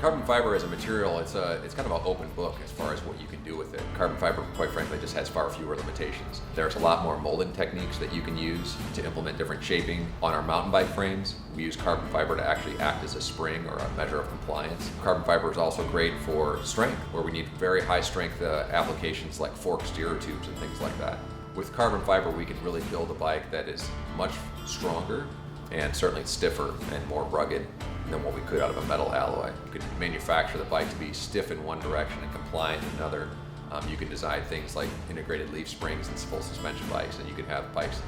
Carbon fiber as a material, it's kind of an open book as far as what you can do with it. Carbon fiber, quite frankly, just has far fewer limitations. There's a lot more molding techniques that you can use to implement different shaping. On our mountain bike frames, we use carbon fiber to actually act as a spring or a measure of compliance. Carbon fiber is also great for strength, where we need very high strength applications like fork steerer tubes and things like that. With carbon fiber, we can really build a bike that is much stronger and certainly stiffer and more rugged than what we could out of a metal alloy. You could manufacture the bike to be stiff in one direction and compliant in another. You can design things like integrated leaf springs and full suspension bikes, and you can have bikes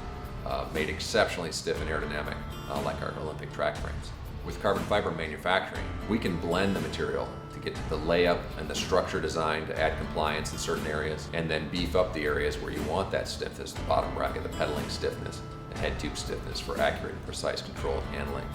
made exceptionally stiff and aerodynamic, like our Olympic track frames. With carbon fiber manufacturing, we can blend the material to get the layup and the structure design to add compliance in certain areas, and then beef up the areas where you want that stiffness, the bottom bracket, the pedaling stiffness, the head tube stiffness for accurate and precise control and handling.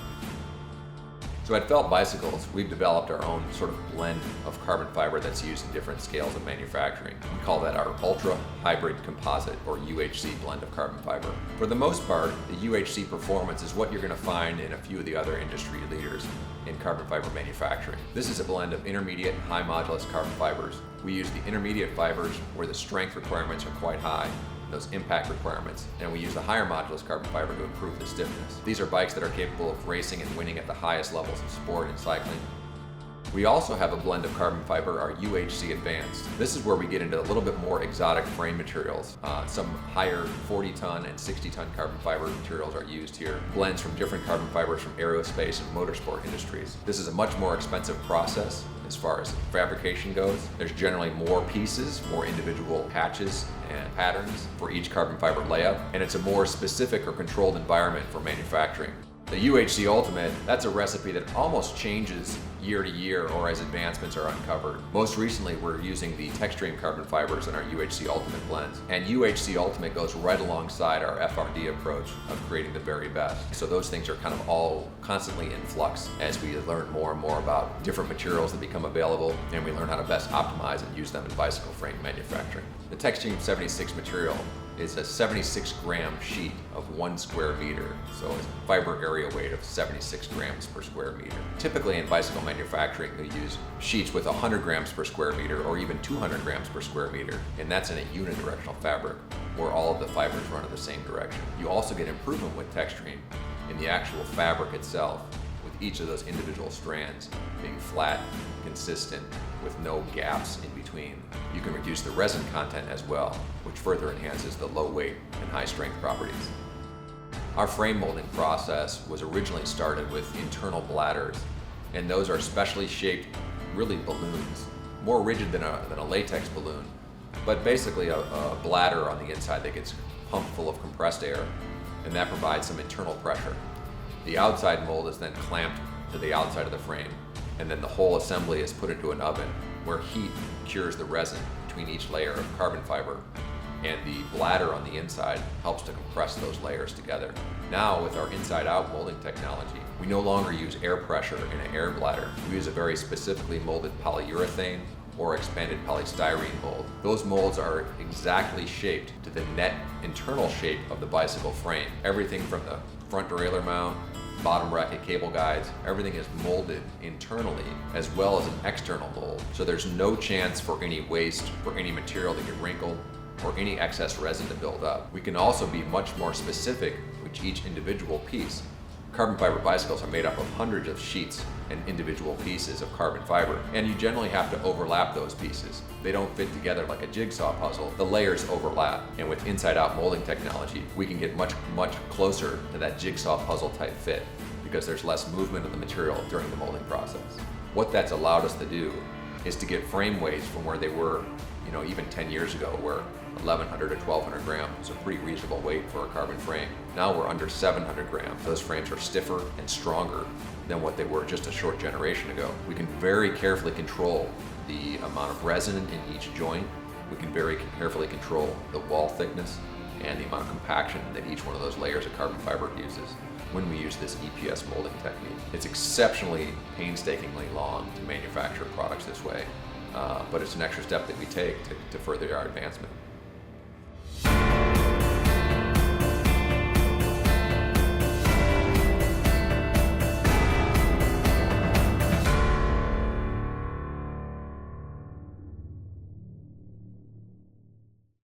So at Felt Bicycles, we've developed our own sort of blend of carbon fiber that's used in different scales of manufacturing. We call that our Ultra Hybrid Composite, or UHC blend of carbon fiber. For the most part, the UHC performance is what you're going to find in a few of the other industry leaders in carbon fiber manufacturing. This is a blend of intermediate and high modulus carbon fibers. We use the intermediate fibers where the strength requirements are quite high, those impact requirements, and we use the higher modulus carbon fiber to improve the stiffness. These are bikes that are capable of racing and winning at the highest levels of sport and cycling. We also have a blend of carbon fiber, our UHC Advanced. This is where we get into a little bit more exotic frame materials. Some higher 40-ton and 60-ton carbon fiber materials are used here. Blends from different carbon fibers from aerospace and motorsport industries. This is a much more expensive process as far as fabrication goes. There's generally more pieces, more individual patches and patterns for each carbon fiber layup, and it's a more specific or controlled environment for manufacturing. The UHC Ultimate, that's a recipe that almost changes year to year or as advancements are uncovered. Most recently, we're using the Textream carbon fibers in our UHC Ultimate blends. And UHC Ultimate goes right alongside our FRD approach of creating the very best. So those things are kind of all constantly in flux as we learn more and more about different materials that become available, and we learn how to best optimize and use them in bicycle frame manufacturing. The Textream 76 material is a 76-gram sheet of 1 square meter, so it's fiber area weight of 76 grams per square meter. Typically in bicycle manufacturing, they use sheets with 100 grams per square meter or even 200 grams per square meter, and that's in a unidirectional fabric where all of the fibers run in the same direction. You also get improvement with Textream in the actual fabric itself, with each of those individual strands being flat, consistent, with no gaps in between. You can reduce the resin content as well, which further enhances the low weight and high strength properties. Our frame molding process was originally started with internal bladders, and those are specially shaped, really balloons, more rigid than a latex balloon, but basically a bladder on the inside that gets pumped full of compressed air, and that provides some internal pressure. The outside mold is then clamped to the outside of the frame, and then the whole assembly is put into an oven where heat cures the resin between each layer of carbon fiber, and the bladder on the inside helps to compress those layers together. Now, with our inside-out molding technology, we no longer use air pressure in an air bladder. We use a very specifically molded polyurethane or expanded polystyrene mold. Those molds are exactly shaped to the net internal shape of the bicycle frame. Everything from the front derailleur mount, bottom bracket cable guides, everything is molded internally as well as an external mold. So there's no chance for any waste, for any material to get wrinkled, or any excess resin to build up. We can also be much more specific with each individual piece. Carbon fiber bicycles are made up of hundreds of sheets and individual pieces of carbon fiber, and you generally have to overlap those pieces. They don't fit together like a jigsaw puzzle. The layers overlap, and with inside-out molding technology, we can get much closer to that jigsaw puzzle type fit because there's less movement of the material during the molding process. What that's allowed us to do is to get frame weights from where they were, even 10 years ago, where 1,100 to 1,200 grams is a pretty reasonable weight for a carbon frame. Now we're under 700 grams. Those frames are stiffer and stronger than what they were just a short generation ago. We can very carefully control the amount of resin in each joint. We can very carefully control the wall thickness and the amount of compaction that each one of those layers of carbon fiber uses when we use this EPS molding technique. It's exceptionally painstakingly long to manufacture products this way, but it's an extra step that we take to further our advancement.